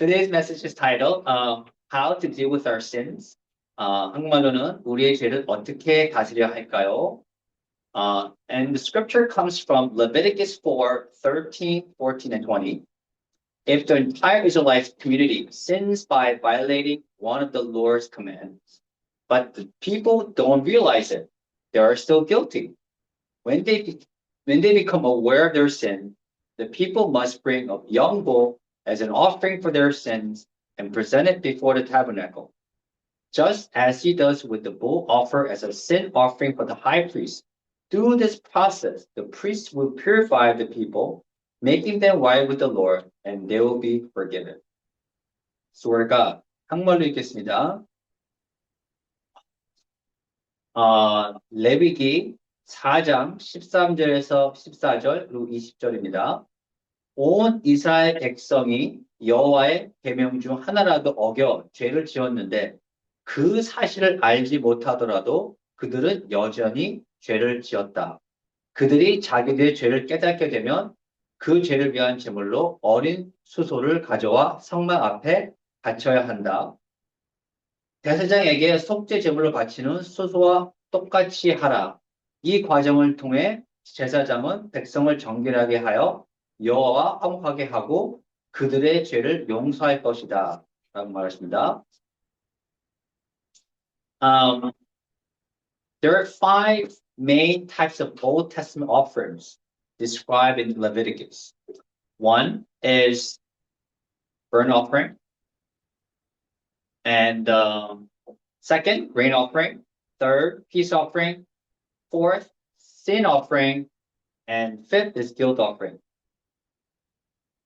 Today's message is titled How to Deal with Our Sins. 한국말로는 우리의 죄를 어떻게 다스려야 할까요? And the scripture comes from Leviticus 4:13, 14, and 20. If the entire Israelite community sins by violating one of the Lord's commands, but the people don't realize it, they are still guilty. When they become aware of their sin, the people must bring a young bull as an offering for their sins and present it before the tabernacle. Just as he does with the bull offered as a sin offering for the high priest. Through this process, the priest will purify the people, making them right with the Lord, and they will be forgiven. 수월가 한국말로 읽겠습니다. 레위기 4장 13절에서 14절 그리고 20절입니다. 온 이스라엘 백성이 여호와의 계명 중 하나라도 어겨 죄를 지었는데 그 사실을 알지 못하더라도 그들은 여전히 죄를 지었다. 그들이 자기들의 죄를 깨닫게 되면 그 죄를 위한 제물로 어린 수소를 가져와 성막 앞에 바쳐야 한다. 대제사장에게 속죄 제물로 바치는 수소와 똑같이 하라. 이 과정을 통해 제사장은 백성을 정결하게 하여 여호와와 화목하게 하고 그들의 죄를 용서할 것이다. 라고 말했습니다. There are five main types of Old Testament offerings described in Leviticus. One is burnt offering. And second, grain offering. Third, peace offering. Fourth, sin offering. And fifth is guilt offering.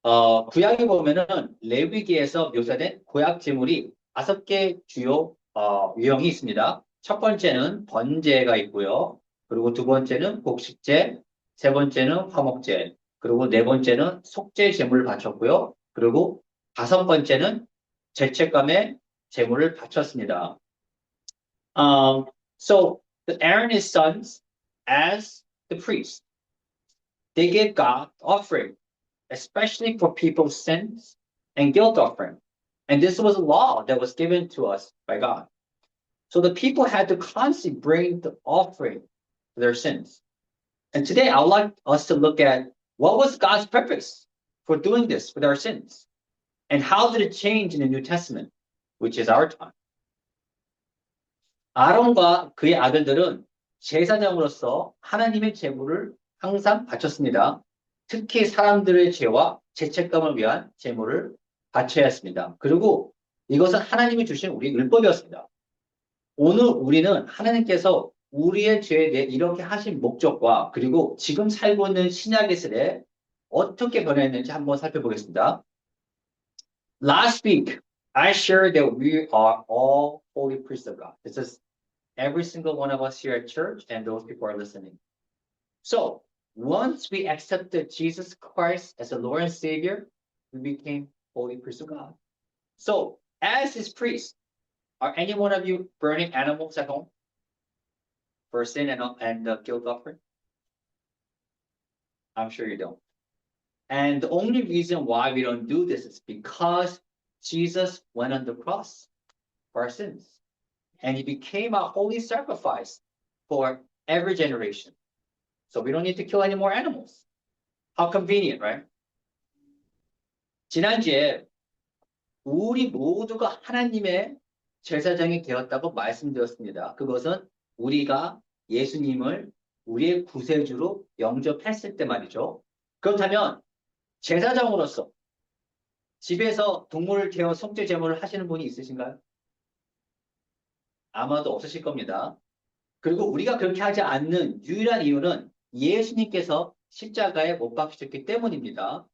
구약에 보면은 레위기에서 묘사된 구약 제물이 5개 주요 유형이 있습니다. 첫 번째는 번제가 있고요. 그리고 두 번째는 곡식제, 세 번째는 화목제, 그리고 네 번째는 속죄 제물을 바쳤고요. 그리고 다섯 번째는 죄책감의 제물을 바쳤습니다. So Aaron and his sons, as the priest, they gave God offering, especially for people's sins and guilt offering. And this was a law that was given to us by God. So the people had to constantly bring the offering for their sins. And today I would like us to look at what was God's purpose for doing this with our sins? And how did it change in the New Testament, which is our time? 아론과 그의 아들들은 제사장으로서 하나님의 제물을 항상 바쳤습니다. 특히 사람들의 죄와 죄책감을 위한 제물을 바쳐야 했습니다. 그리고 이것은 하나님이 주신 우리 율법이었습니다. 오늘 우리는 하나님께서 우리의 죄에 대해 이렇게 하신 목적과 그리고 지금 살고 있는 신약의 시대에 어떻게 변했는지 한번 살펴보겠습니다. Last week, I shared that we are all holy priests of God. This is every single one of us here at church and those people are listening. So, once we accepted Jesus Christ as the Lord and Savior, we became holy priests of God. So, as his priest, are any one of you burning animals at home for sin and guilt offering? I'm sure you don't. And the only reason why we don't do this is because Jesus went on the cross for our sins. And he became a holy sacrifice for every generation. So we don't need to kill any more animals. How convenient, right? 지난주에 우리 모두가 하나님의 제사장이 되었다고 말씀드렸습니다. 그것은 우리가 예수님을 우리의 구세주로 영접했을 때 말이죠. 그렇다면 제사장으로서 집에서 동물을 태워 속죄 제물을 하시는 분이 있으신가요? 아마도 없으실 겁니다. 그리고 우리가 그렇게 하지 않는 유일한 이유는 예수님께서 십자가에 못 박히셨기 때문입니다.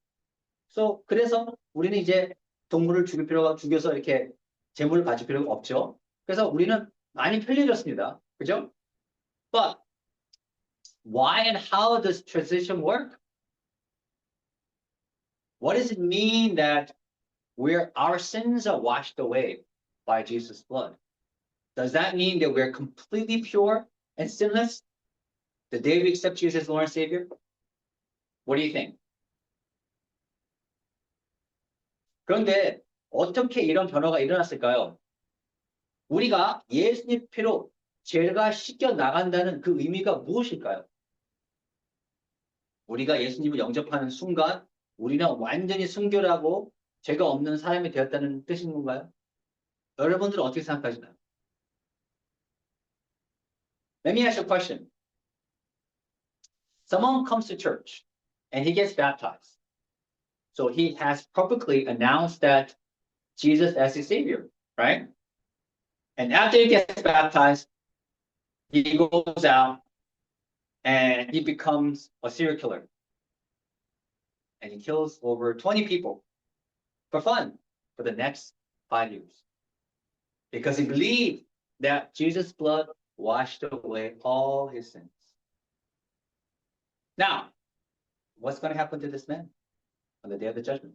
그래서 우리는 이제 동물을 죽여서 이렇게 제물을 바칠 필요가 없죠. 그래서 우리는 많이 편리해졌습니다. 그죠? But why and how does transition work? What does it mean that our sins are washed away by Jesus' blood? Does that mean that we're completely pure and sinless the day we accept Jesus as Lord and Savior? What do you think? 그런데 어떻게 이런 변화가 일어났을까요? 우리가 예수님 피로 죄가 씻겨 나간다는 그 의미가 무엇일까요? 우리가 예수님을 영접하는 순간 우리는 완전히 순결하고 죄가 없는 사람이 되었다는 뜻인 건가요? 여러분들은 어떻게 생각하시나요? Let me ask you a question. Someone comes to church and he gets baptized. So he has publicly announced that Jesus as his Savior, right? And after he gets baptized, he goes out and he becomes a serial killer. And he kills over 20 people for fun for the next 5 years. Because he believed that Jesus' blood washed away all his sins. Now, what's going to happen to this man on the day of the judgment?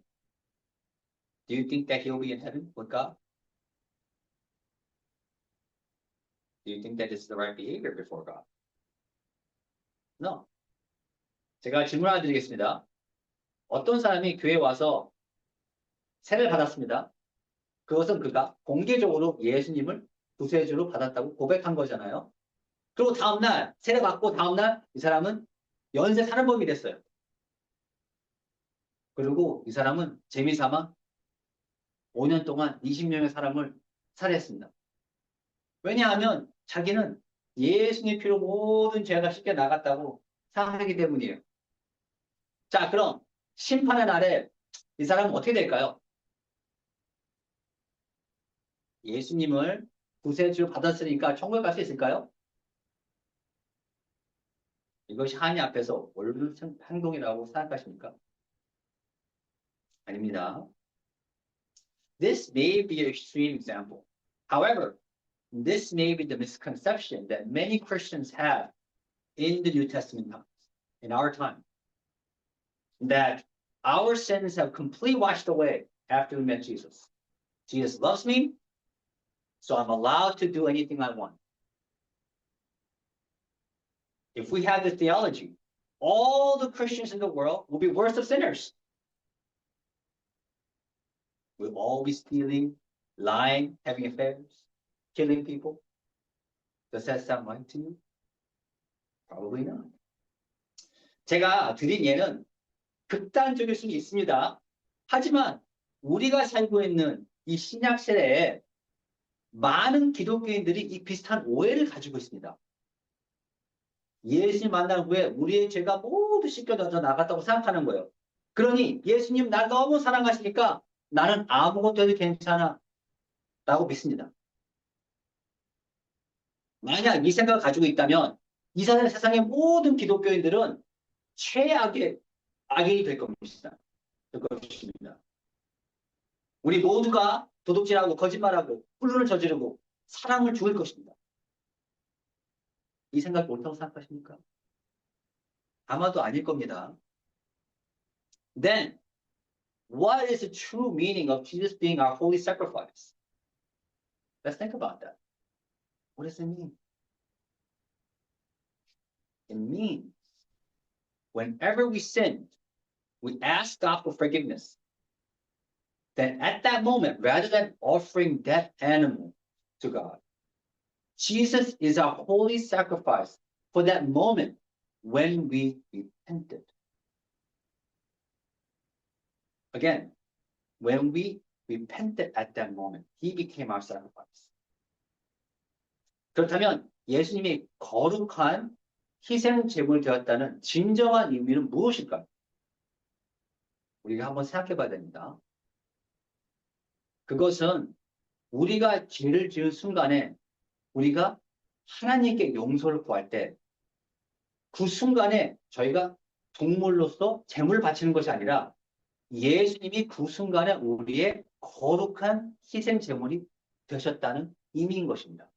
Do you think that he'll be in heaven with God? Do you think that this is the right behavior before God? No. 제가 질문 하나 드리겠습니다. 어떤 사람이 교회에 와서 세례를 받았습니다. 그것은 그가 공개적으로 예수님을 구세주로 받았다고 고백한 거잖아요. 그리고 다음날 세례 받고 다음날 이 사람은 연쇄 살인범이 됐어요. 그리고 이 사람은 재미삼아 5년 동안 20명의 사람을 살해했습니다. 왜냐하면 자기는 예수님 피로 모든 죄가 씻겨 나갔다고 생각하기 때문이에요. 자, 그럼 심판의 날에 이 사람은 어떻게 될까요? 예수님을 구세주로 받았으니까 천국에 갈 수 있을까요? 이것이 하나님 앞에서 옳은 행동이라고 생각하십니까? 아닙니다. This may be an extreme example. However, this may be the misconception that many Christians have in the New Testament times, in our time, that our sins have completely washed away after we met Jesus. Jesus loves me, so I'm allowed to do anything I want. If we have this theology, all the Christians in the world will be worse of sinners. We'll all be stealing, lying, having affairs, killing people. Does that sound right to you? Probably not. 제가 드린 예는 극단적일 수는 있습니다. 하지만 우리가 살고 있는 이 신약 세대에 많은 기독교인들이 이 비슷한 오해를 가지고 있습니다. 예수님 만난 후에 우리의 죄가 모두 씻겨져 나갔다고 생각하는 거예요. 그러니 예수님 날 너무 사랑하시니까 나는 아무것도 해도 괜찮아 라고 믿습니다. 만약 이 생각을 가지고 있다면 이 세상의 모든 기독교인들은 최악의 악인이 될 것입니다. 우리 모두가 도둑질하고 거짓말하고 훌륜을 저지르고 사랑을 죽일 것입니다. 이 생각 옳다고 생각하십니까? 아마도 아닐 겁니다. Then, what is the true meaning of Jesus being our holy sacrifice? Let's think about that. What does it mean? It means whenever we sin, we ask God for forgiveness. Then at that moment, rather than offering that animal to God, Jesus is our holy sacrifice for that moment when we repented. Again, when we repented at that moment, he became our sacrifice. 그렇다면 예수님이 거룩한 희생 제물이 되었다는 진정한 의미는 무엇일까요? 우리가 한번 생각해 봐야 됩니다. 그것은 우리가 죄를 지은 순간에 우리가 하나님께 용서를 구할 때 그 순간에 저희가 동물로서 제물을 바치는 것이 아니라 예수님이 그 순간에 우리의 거룩한 희생 제물이 되셨다는 의미인 것입니다.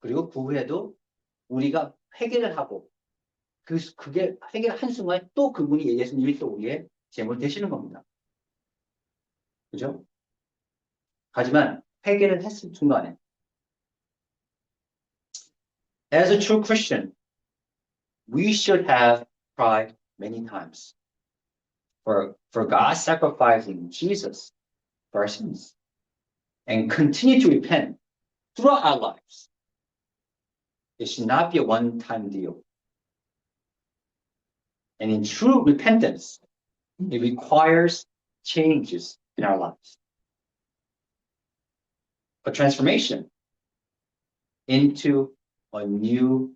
그리고 그 후에도 우리가 회개를 하고 그게 회개를 한 순간에 또 그분이 예수님이 또 우리의 제물 되시는 겁니다. 그죠? 하지만 회개를 했을 순간에 As a true Christian, we should have cried many times for God sacrificing Jesus for our sins and continue to repent throughout our lives. It should not be a one-time deal. And in true repentance, it requires changes in our lives. A transformation into a new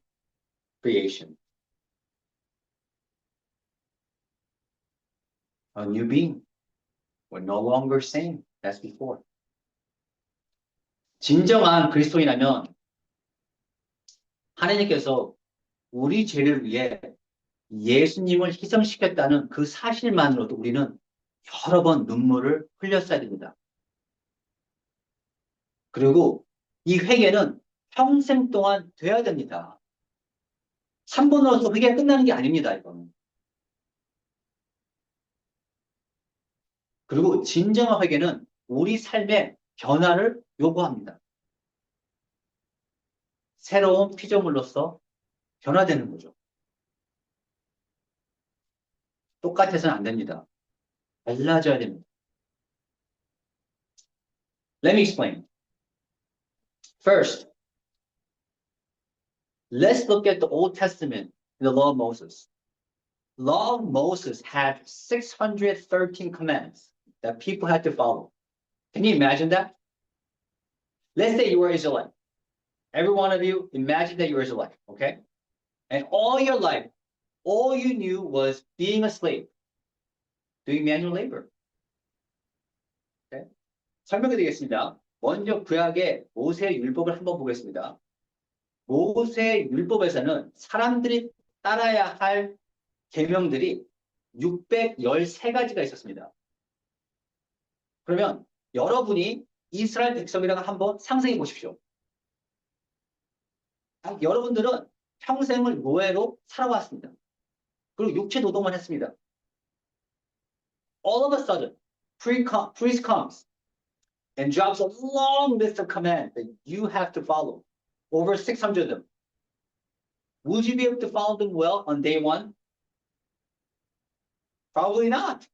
creation. A new being. We're no longer same as before. 진정한 그리스도인이라면 하나님께서 우리 죄를 위해 예수님을 희생시켰다는 그 사실만으로도 우리는 여러 번 눈물을 흘렸어야 됩니다. 그리고 이 회개는 평생 동안 돼야 됩니다. 한 번으로서 회개가 끝나는 게 아닙니다, 이거는. 그리고 진정한 회개는 우리 삶의 변화를 요구합니다. 새로운 피조물로서 변화되는 거죠. 똑같아서는 안 됩니다. 달라져야 됩니다. Let me explain. First, let's look at the Old Testament, the Law of Moses. Law of Moses had 613 commands that people had to follow. Can you imagine that? Let's say you were Israelite. Every one of you, imagine that you were Israelite, okay? And all your life, all you knew was being a slave, doing manual labor. Okay? 설명해 드리겠습니다. 먼저 구약의 모세 율법을 한번 보겠습니다. 모세 율법에서는 사람들이 따라야 할 계명들이 613가지가 있었습니다. 그러면 여러분이 이스라엘 백성이라고 한번 상상해 보십시오. 여러분들은 평생을 노예로 살아왔습니다. 그리고 육체 노동만 했습니다. All of a sudden, priest comes and drops a long list of commands that you have to follow. Over 600 of them. Would you be able to follow them well on day one? Probably not.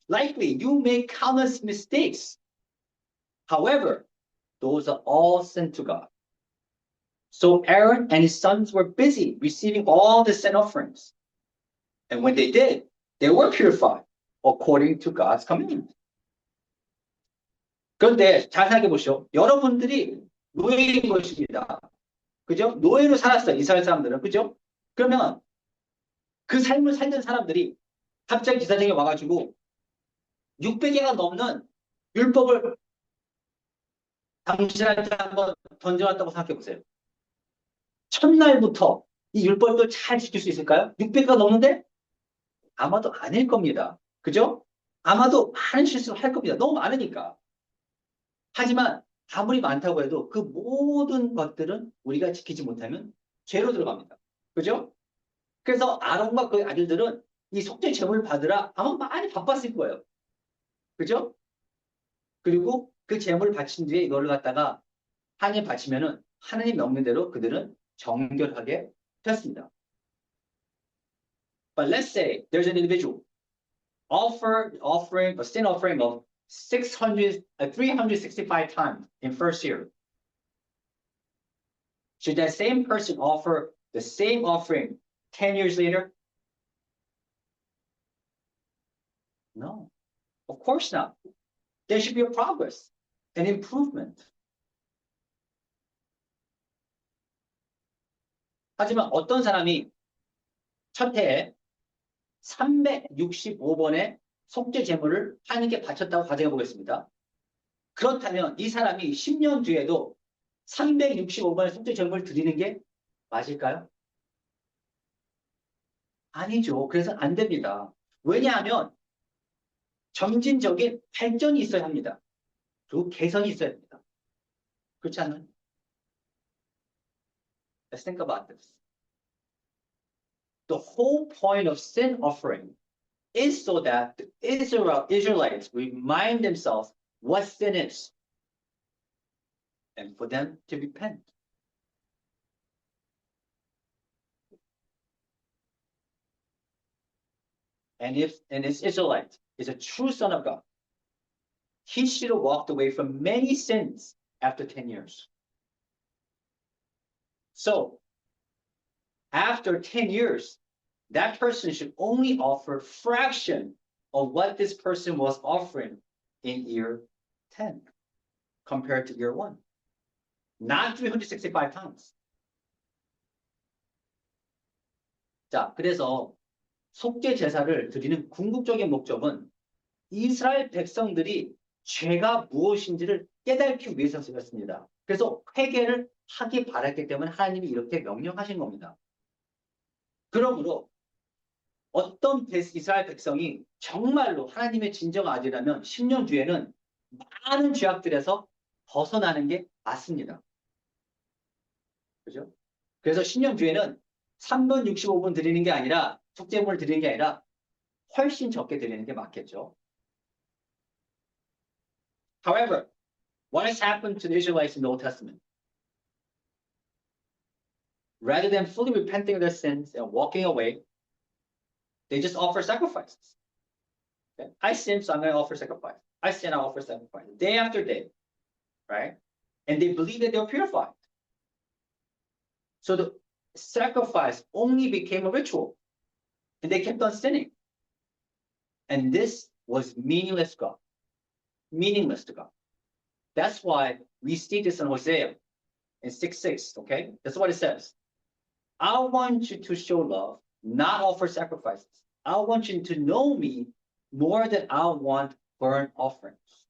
Likely, you make countless mistakes. However, those are all sent to God. So Aaron and his sons were busy receiving all the sin offerings. And when they did, they were purified according to God's command. 그런데 잘 생각해 보시오. 여러분들이 노예인 것입니다. 그죠? 노예로 살았어요. 이스라엘 사람들은. 그죠? 그러면 그 삶을 살던 사람들이 갑자기 지사장에 와가지고 600개가 넘는 율법을 당신한테 한번 던져왔다고 생각해 보세요. 첫날부터 이 율법을 잘 지킬 수 있을까요? 600개가 넘는데? 아마도 아닐 겁니다. 그죠? 아마도 많은 실수를 할 겁니다. 너무 많으니까. 하지만 아무리 많다고 해도 그 모든 것들은 우리가 지키지 못하면 죄로 들어갑니다. 그죠? 그래서 아론과 그의 아들들은 이 속죄 제물을 받으라 아마 많이 바빴을 거예요. 그죠? 그리고 그 제물을 바친 뒤에 이걸 갖다가 하나님 바치면은 하나님 명령대로 그들은 정결하게 되었습니다. But let's say there's an individual offering a sin offering of 365 times in first year. Should that same person offer the same offering 10 years later? No, of course not. There should be a progress, an improvement. 하지만 어떤 사람이 첫 해에 365번의 속죄 제물을 하나님께 바쳤다고 가정해 보겠습니다. 그렇다면 이 사람이 10년 뒤에도 365번의 속죄 제물을 드리는 게 맞을까요? 아니죠. 그래서 안 됩니다. 왜냐하면 점진적인 발전이 있어야 합니다. 그리고 개선이 있어야 됩니다. 그렇지 않나요? Let's think about this. The whole point of sin offering is so that the Israelites remind themselves what sin is and for them to repent. And if an Israelite is a true son of God, he should have walked away from many sins after 10 years. So, after 10 years, that person should only offer fraction of what this person was offering in year 10 compared to year 1. Not 365 times. 자, 그래서 속죄 제사를 드리는 궁극적인 목적은 이스라엘 백성들이 죄가 무엇인지를 깨닫기 위해서였습니다. 그래서 회개를 하기 바랐기 때문에 하나님이 이렇게 명령하신 겁니다. 그러므로 어떤 이스라엘 백성이 정말로 하나님의 진정 아들이라면 10년 뒤에는 많은 죄악들에서 벗어나는 게 맞습니다. 그죠? 그래서 10년 뒤에는 3분 65분 드리는 게 아니라 속죄물을 드리는 게 아니라 훨씬 적게 드리는 게 맞겠죠. However, what has happened to the Israelites in the Old Testament? Rather than fully repenting of their sins and walking away, they just offer sacrifices. Okay? I sin, so I'm going to offer sacrifice. I sin, I offer sacrifice. Day after day. Right? And they believe that they're purified. So the sacrifice only became a ritual. And they kept on sinning. And this was meaningless to God. Meaningless to God. That's why we see this in Hosea in 6:6, okay? That's what it says. I want you to show love, not offer sacrifices. I want you to know me more than I want burnt offerings.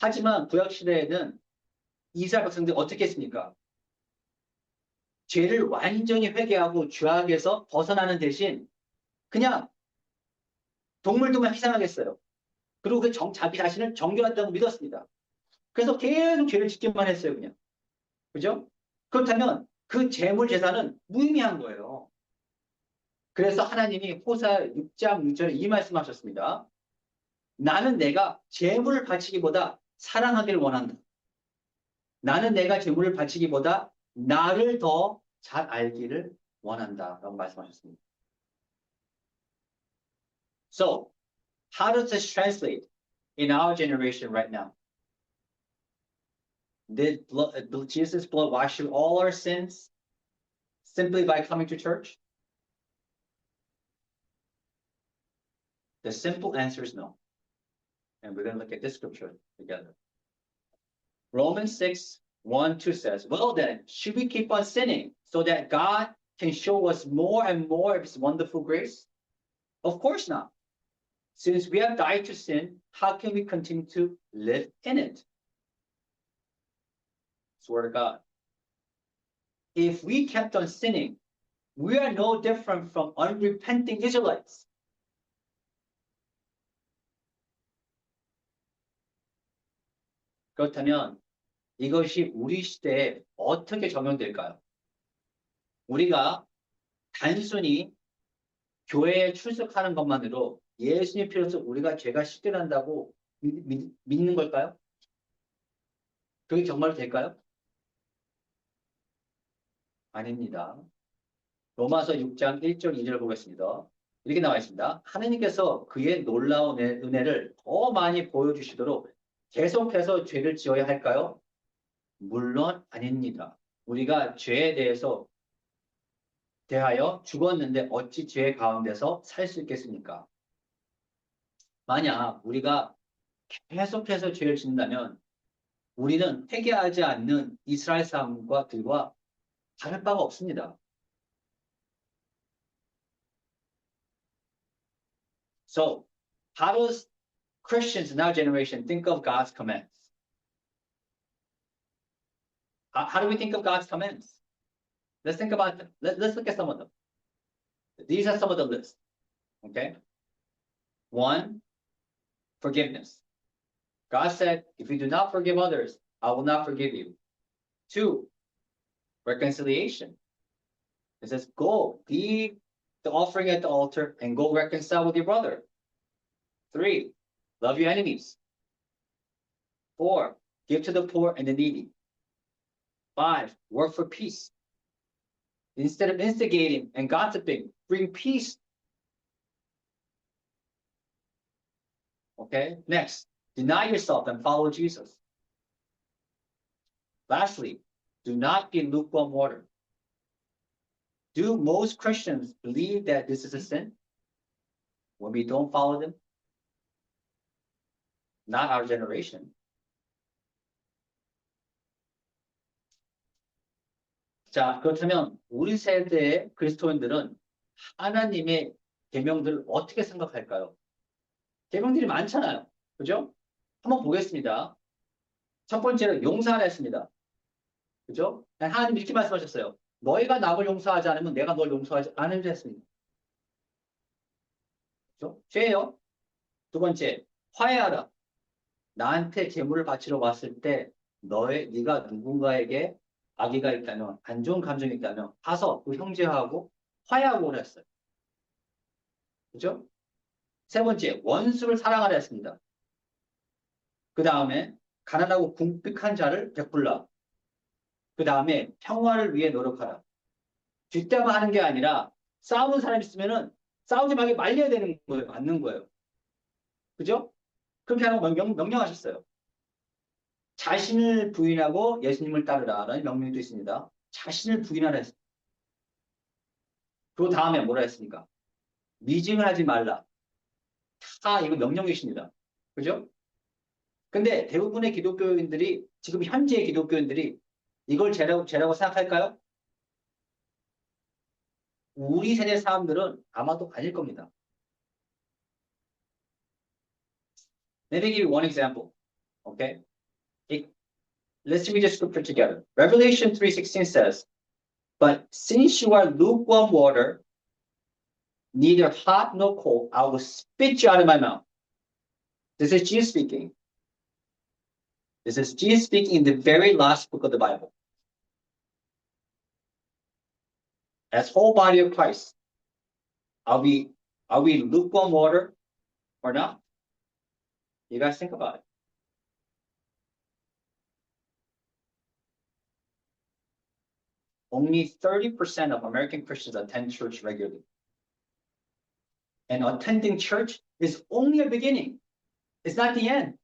하지만 구약시대에는 이스라엘 백성들이 어떻게 했습니까? 죄를 완전히 회개하고 죄악에서 벗어나는 대신 그냥 동물들만 희생하겠어요. 그리고 자기 자신을 정결하다고 믿었습니다. 그래서 계속 죄를 짓기만 했어요, 그냥. 그죠? 그렇다면 그 재물 제사는 무의미한 거예요. 그래서 하나님이 호사 6장 6절에 이 말씀하셨습니다. 나는 내가 재물을 바치기보다 사랑하기를 원한다. 나는 내가 재물을 바치기보다 나를 더 잘 알기를 원한다. 라고 말씀하셨습니다. So, how does this translate in our generation right now? Did Jesus' blood wash away all our sins simply by coming to church? The simple answer is no. And we're going to look at this scripture together. Romans 6:1-2 says, well then, should we keep on sinning so that God can show us more and more of his wonderful grace? Of course not. Since we have died to sin, how can we continue to live in it? It's the word of God. If we kept on sinning, we are no different from unrepenting Israelites. 그렇다면 이것이 우리 시대에 어떻게 적용될까요? 우리가 단순히 교회에 출석하는 것만으로 예수님 필요해서 우리가 죄가 씻겨난다고 믿는 걸까요? 그게 정말 될까요? 아닙니다. 로마서 6장 1절 2절 보겠습니다. 이렇게 나와 있습니다. 하나님께서 그의 놀라운 은혜를 더 많이 보여주시도록 계속해서 죄를 지어야 할까요? 물론 아닙니다. 우리가 죄에 대하여 죽었는데 어찌 죄 가운데서 살 수 있겠습니까? 만약 우리가 계속해서 죄를 짓는다면 우리는 회개하지 않는 이스라엘 사람들과 다를 바가 없습니다. So, how does Christians in our generation think of God's commands? How do we think of God's commands? Let's think about them. Let's look at some of them. These are some of the lists. Okay? 1, forgiveness. God said, if you do not forgive others, I will not forgive you. 2, reconciliation. It says, go, leave the offering at the altar and go reconcile with your brother. 3, love your enemies. 4, give to the poor and the needy. 5, work for peace. Instead of instigating and gossiping, bring peace. Okay, next. Deny yourself and follow Jesus. Lastly, do not be lukewarm water. Do most Christians believe that this is a sin when we don't follow them? Not our generation. 자, 그렇다면 우리 세대의 그리스도인들은 하나님의 계명들을 어떻게 생각할까요? 계명들이 많잖아요. 그죠? 한번 보겠습니다. 첫 번째는 용서하라 했습니다. 그죠? 하나님 이렇게 말씀하셨어요. 너희가 남을 용서하지 않으면 내가 널 용서하지 않으려 했습니다. 그죠? 죄예요. 두 번째, 화해하라. 나한테 재물을 바치러 왔을 때 네가 누군가에게 악의가 있다면, 안 좋은 감정이 있다면 가서 그 형제하고 화해하고 오라 했어요. 그죠? 세 번째, 원수를 사랑하라 했습니다. 그 다음에 가난하고 궁핍한 자를 베풀라. 그 다음에 평화를 위해 노력하라. 뒷담화 하는 게 아니라 싸우는 사람 있으면은 싸우지 말게 말려야 되는 거예요. 맞는 거예요. 그죠? 그렇게 하는 거 명령하셨어요. 자신을 부인하고 예수님을 따르라는 명령도 있습니다. 자신을 부인하라 했습니다. 그 다음에 뭐라 했습니까? 미증을 하지 말라. 다 이거 명령이십니다. 그죠? 근데 대부분의 기독교인들이, 지금 현재의 기독교인들이 이걸 죄라고 생각할까요? 우리 세대 사람들은 아마도 아닐 겁니다. Let me give you one example. Okay? Let's read the scripture together. Revelation 3:16 says, But since you are lukewarm water, neither hot nor cold, I will spit you out of my mouth. This is Jesus speaking. This is Jesus speaking in the very last book of the Bible. As whole body of Christ, are we lukewarm water or not? You guys think about it. Only 30% of American Christians attend church regularly. And attending church is only a beginning. It's not the end.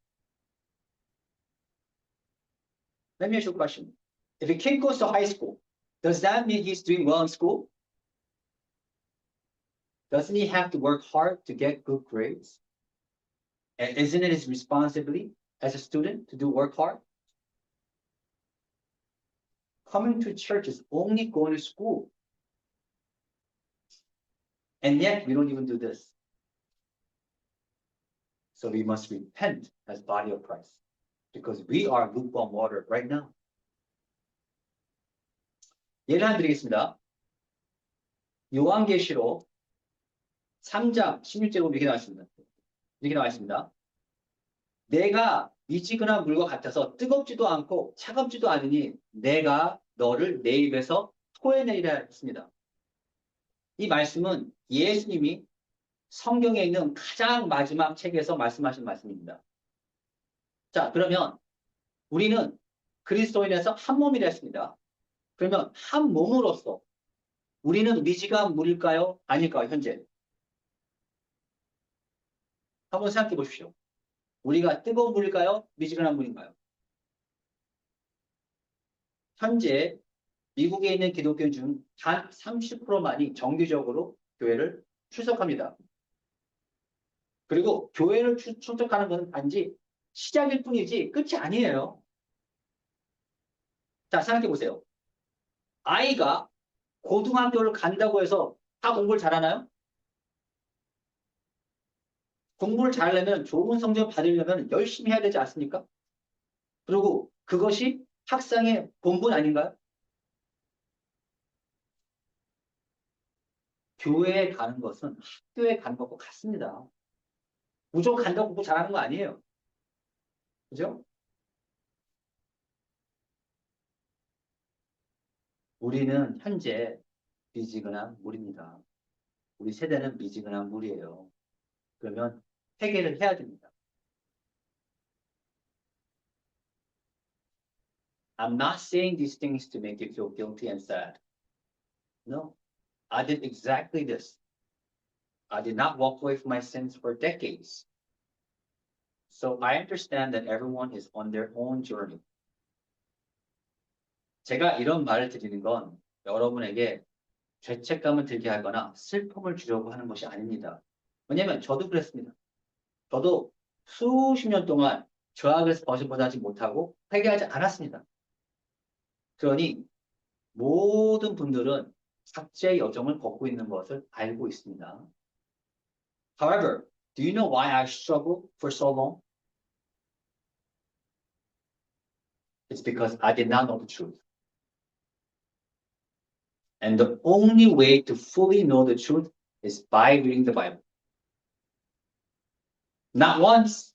Let me ask you a question. If a kid goes to high school, does that mean he's doing well in school? Doesn't he have to work hard to get good grades? And isn't it his responsibility as a student to work hard? Coming to church is only going to school. And yet we don't even do this. So we must repent as body of Christ. Because we are lukewarm water right now. 예를 하나 드리겠습니다. 요한계시록 3장 16절에 보면 이렇게 나와 있습니다. 이렇게 나와 있습니다. 내가 미지근한 물과 같아서 뜨겁지도 않고 차갑지도 않으니 내가 너를 내 입에서 토해내리라 했습니다. 이 말씀은 예수님이 성경에 있는 가장 마지막 책에서 말씀하신 말씀입니다. 자, 그러면 우리는 그리스도인에서 한 몸이라 했습니다. 그러면 한 몸으로서 우리는 미지근한 물일까요? 아닐까요? 현재? 한번 생각해 보십시오. 우리가 뜨거운 물일까요? 미지근한 물인가요? 현재 미국에 있는 기독교인 중 단 30%만이 정기적으로 교회를 출석합니다. 그리고 교회를 출석하는 것은 단지 시작일 뿐이지 끝이 아니에요. 자, 생각해 보세요. 아이가 고등학교를 간다고 해서 다 공부를 잘하나요? 공부를 잘하려면 좋은 성적 받으려면 열심히 해야 되지 않습니까? 그리고 그것이 학생의 본분 아닌가요? 교회에 가는 것은 학교에 가는 것과 같습니다. 무조건 간다고 공부 잘하는 거 아니에요. 그죠? 우리는 현재 미지근한 물입니다. 우리 세대는 미지근한 물이에요. 그러면 회개를 해야 됩니다. I'm not saying these things to make you feel guilty and sad. No, I did exactly this. I did not walk away from my sins for decades. So I understand that everyone is on their own journey. 제가 이런 말을 드리는 건 여러분에게 죄책감을 들게 하거나 슬픔을 주려고 하는 것이 아닙니다. 왜냐면 저도 그랬습니다. 저도 수십 년 동안 죄악에서 벗어나지 못하고 회개하지 않았습니다. 그러니 모든 분들은 각자의 여정을 걷고 있는 것을 알고 있습니다. However, do you know why I struggled for so long? It's because I did not know the truth. And the only way to fully know the truth is by reading the Bible. Not once,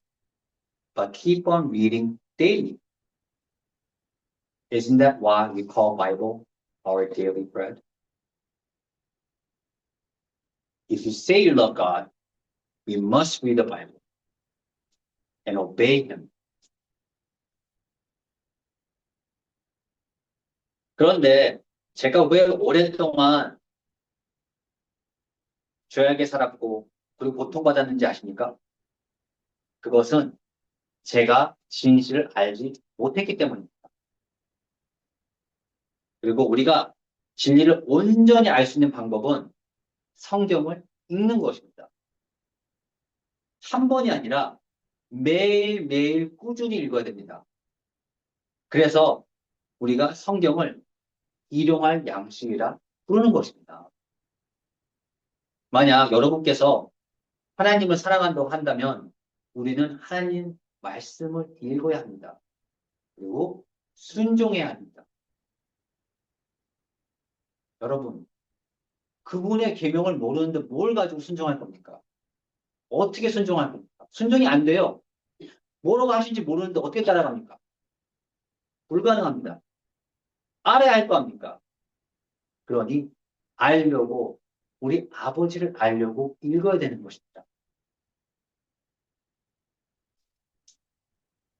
but keep on reading daily. Isn't that why we call Bible our daily bread? If you say you love God, we must read the Bible and obey Him. 그런데 제가 왜 오랫동안 죄악에 살았고 그리고 고통받았는지 아십니까? 그것은 제가 진실을 알지 못했기 때문입니다. 그리고 우리가 진리를 온전히 알 수 있는 방법은 성경을 읽는 것입니다. 한 번이 아니라 매일매일 꾸준히 읽어야 됩니다. 그래서 우리가 성경을 일용할 양식이라 부르는 것입니다. 만약 여러분께서 하나님을 사랑한다고 한다면 우리는 하나님 말씀을 읽어야 합니다. 그리고 순종해야 합니다. 여러분, 그분의 계명을 모르는데 뭘 가지고 순종할 겁니까? 어떻게 순종할 겁니까? 순종이 안 돼요. 뭐라고 하신지 모르는데 어떻게 따라갑니까? 불가능합니다. 알아야 할 거 아닙니까? 그러니 알려고 우리 아버지를 알려고 읽어야 되는 것입니다.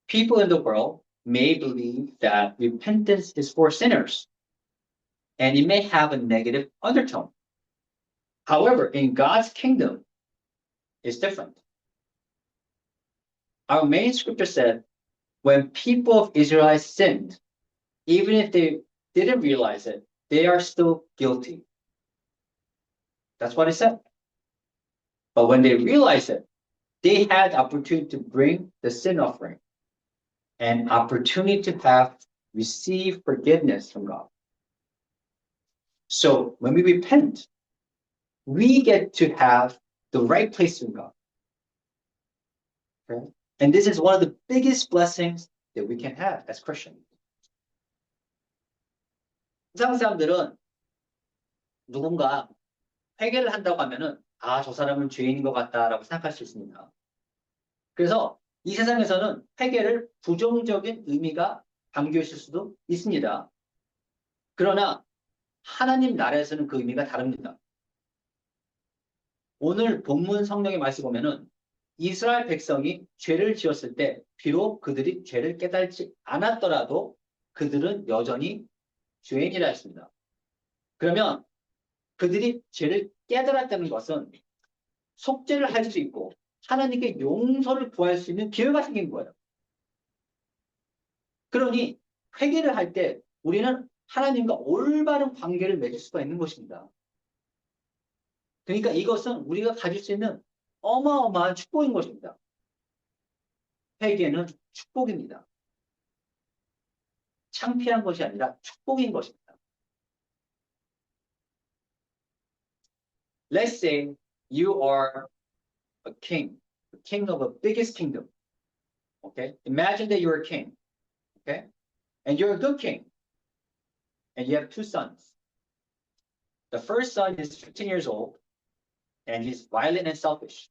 People in the world may believe that repentance is for sinners, and it may have a negative undertone. However, in God's kingdom, it's different. Our main scripture said, when people of Israel sinned, even if they didn't realize it, they are still guilty. That's what it said. But when they realized it, they had opportunity to bring the sin offering and opportunity to have received forgiveness from God. So when we repent, we get to have the right place in God. Okay? And this is one of the biggest blessings that we can have as Christians. 세상 사람들은 누군가 회개를 한다고 하면은 저 사람은 죄인인 것 같다라고 생각할 수 있습니다. 그래서 이 세상에서는 회개를 부정적인 의미가 담겨 있을 수도 있습니다. 그러나 하나님 나라에서는 그 의미가 다릅니다. 오늘 본문 성경의 말씀 보면은 이스라엘 백성이 죄를 지었을 때 비록 그들이 죄를 깨달지 않았더라도 그들은 여전히 죄인이라 했습니다. 그러면 그들이 죄를 깨달았다는 것은 속죄를 할 수 있고 하나님께 용서를 구할 수 있는 기회가 생긴 거예요. 그러니 회개를 할 때 우리는 하나님과 올바른 관계를 맺을 수가 있는 것입니다. 그러니까 이것은 우리가 가질 수 있는 어마어마한 축복인 것입니다. 회개는 축복입니다. 창피한 것이 아니라 축복인 것입니다. Let's say you are a king of a biggest kingdom. Okay? Imagine that you're a king. Okay? And you're a good king. And you have two sons. The first son is 15 years old, and he's violent and selfish.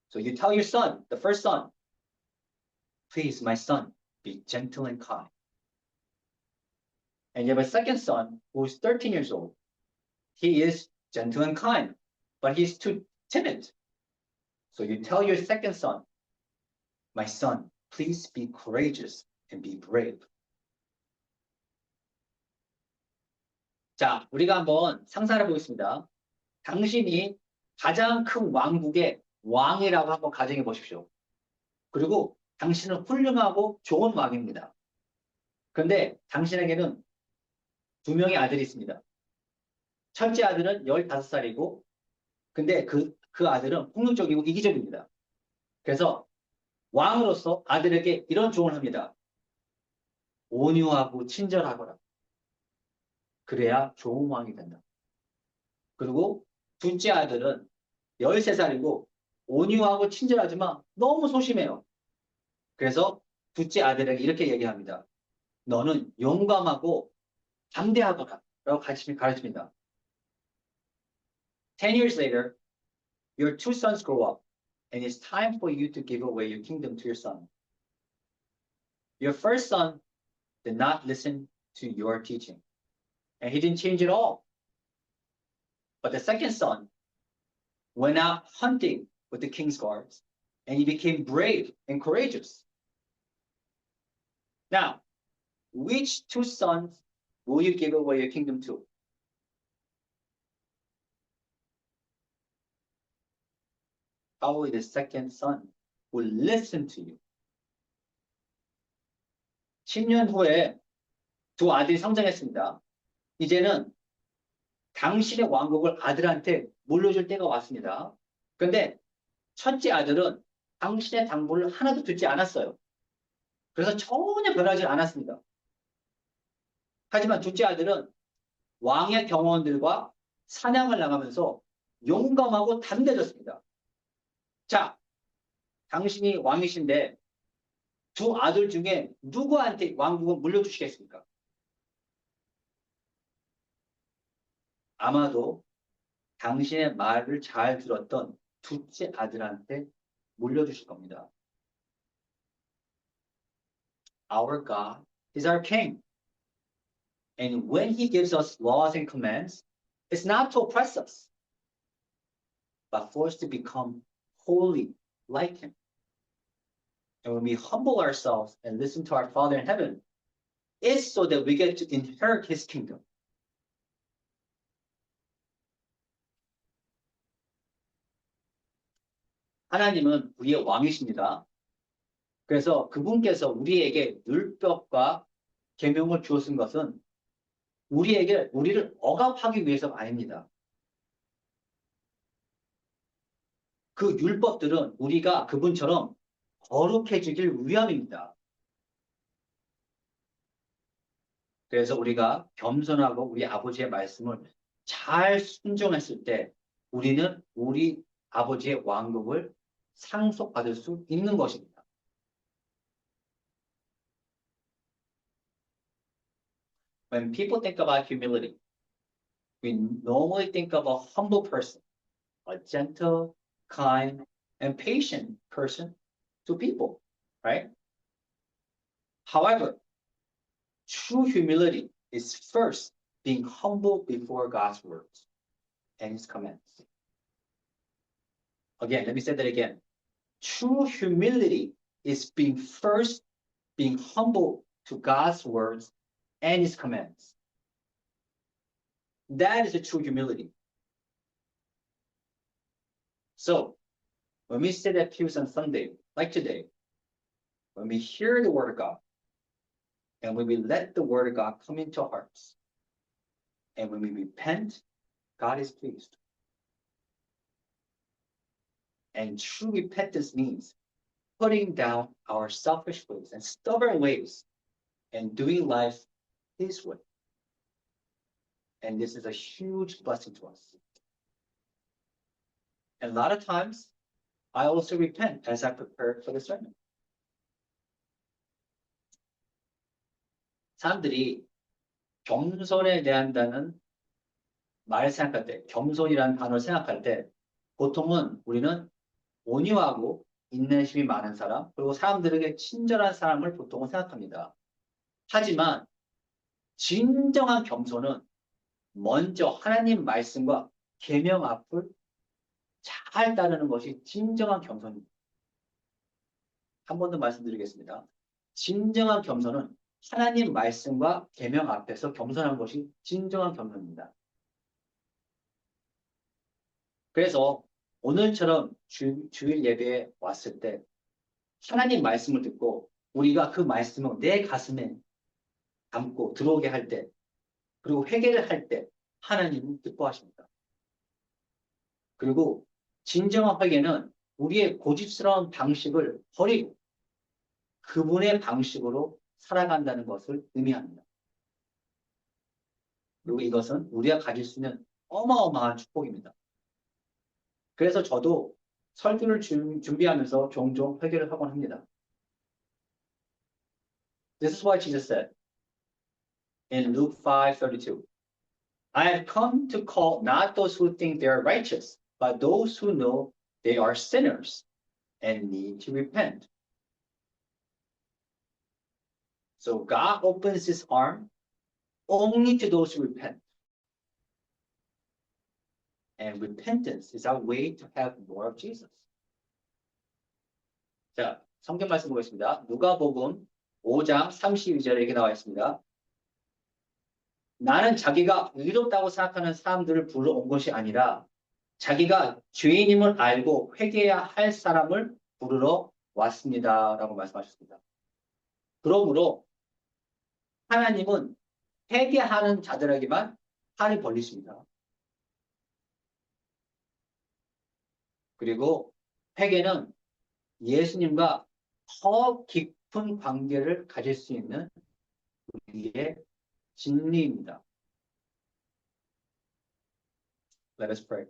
So you tell your son, the first son, please, my son, be gentle and kind. And you have a second son who's 13 years old. He is gentle and kind, but he's too timid. So you tell your second son, my son, please be courageous and be brave. 자, 우리가 한번 상상해 보겠습니다. 당신이 가장 큰 왕국의 왕이라고 한번 가정해 보십시오. 그리고 당신은 훌륭하고 좋은 왕입니다. 그런데 당신에게는 두 명의 아들이 있습니다. 첫째 아들은 15살이고, 근데 그 아들은 폭력적이고 이기적입니다. 그래서 왕으로서 아들에게 이런 조언을 합니다. 온유하고 친절하거라. 그래야 좋은 왕이 된다. 그리고 둘째 아들은 13살이고 온유하고 친절하지만 너무 소심해요. 그래서 둘째 아들에게 이렇게 얘기합니다. 너는 용감하고 담대하거라. 라고 가르칩니다. 10 years later, your two sons grow up, and it's time for you to give away your kingdom to your son. Your first son did not listen to your teaching, and he didn't change at all. But the second son went out hunting with the king's guards, and he became brave and courageous. Now, which two sons will you give away your kingdom to? Probably the second son will listen to you. 10년 후에 두 아들이 성장했습니다. 이제는 당신의 왕국을 아들한테 물려줄 때가 왔습니다. 그런데 첫째 아들은 당신의 당부를 하나도 듣지 않았어요. 그래서 전혀 변하지 않았습니다. 하지만 둘째 아들은 왕의 경호원들과 사냥을 나가면서 용감하고 담대해졌습니다. 자, 당신이 왕이신데 두 아들 중에 누구한테 왕국을 물려주시겠습니까? 아마도 당신의 말을 잘 들었던 둘째 아들한테 물려주실 겁니다. Our God is our King. And when He gives us laws and commands, it's not to oppress us, but for us to become holy like Him. And when we humble ourselves and listen to our Father in heaven, it's so that we get to inherit His kingdom. 하나님은 우리의 왕이십니다. 그래서 그분께서 우리에게 율법과 계명을 주었은 것은 우리를 억압하기 위해서가 아닙니다. 그 율법들은 우리가 그분처럼 거룩해지길 위함입니다. 그래서 우리가 겸손하고 우리 아버지의 말씀을 잘 순종했을 때 우리는 우리 아버지의 왕국을 상속받을 수 있는 것입니다. When people think about humility, we normally think of a humble person, a gentle, kind, and patient person to people, right? However, true humility is first being humble before God's words and His commands. Again, let me say that again. True humility is being humble to God's words and His commands. That is a true humility. So, when we sit at pews on Sunday, like today, when we hear the Word of God, and when we let the Word of God come into our hearts, and when we repent, God is pleased. And true repentance means putting down our selfish ways and stubborn ways and doing life His way. And this is a huge blessing to us. And a lot of times, I also repent as I prepare for the sermon. 사람들이 겸손에 대한다는 말을 생각할 때, 겸손이라는 단어를 생각할 때, 보통은 우리는 온유하고 인내심이 많은 사람, 그리고 사람들에게 친절한 사람을 보통은 생각합니다. 하지만 진정한 겸손은 먼저 하나님 말씀과 계명 앞을 잘 따르는 것이 진정한 겸손입니다. 한 번 더 말씀드리겠습니다. 진정한 겸손은 하나님 말씀과 계명 앞에서 겸손한 것이 진정한 겸손입니다. 그래서 오늘처럼 주일 예배에 왔을 때 하나님 말씀을 듣고 우리가 그 말씀을 내 가슴에 담고 들어오게 할 때, 그리고 회개를 할 때 하나님은 기뻐하십니다. 그리고 진정한 회개는 우리의 고집스러운 방식을 버리고 그분의 방식으로 살아간다는 것을 의미합니다. 그리고 이것은 우리가 가질 수 있는 어마어마한 축복입니다. 그래서 저도 설교를 준비하면서 종종 회개를 하곤 합니다. This is what Jesus said in Luke 5:32. I have come to call not those who think they are righteous, but those who know they are sinners and need to repent. So God opens his arm only to those who repent. And repentance is our way to have more of Jesus. 자, 성경 말씀 보겠습니다. 누가복음 5장 32절에 이렇게 나와 있습니다. 나는 자기가 의롭다고 생각하는 사람들을 불러온 것이 아니라 자기가 죄인임을 알고 회개해야 할 사람을 부르러 왔습니다. 라고 말씀하셨습니다. 그러므로 하나님은 회개하는 자들에게만 팔을 벌리십니다. 그리고 회개는 예수님과 더 깊은 관계를 가질 수 있는 우리의 진리입니다. Let us pray.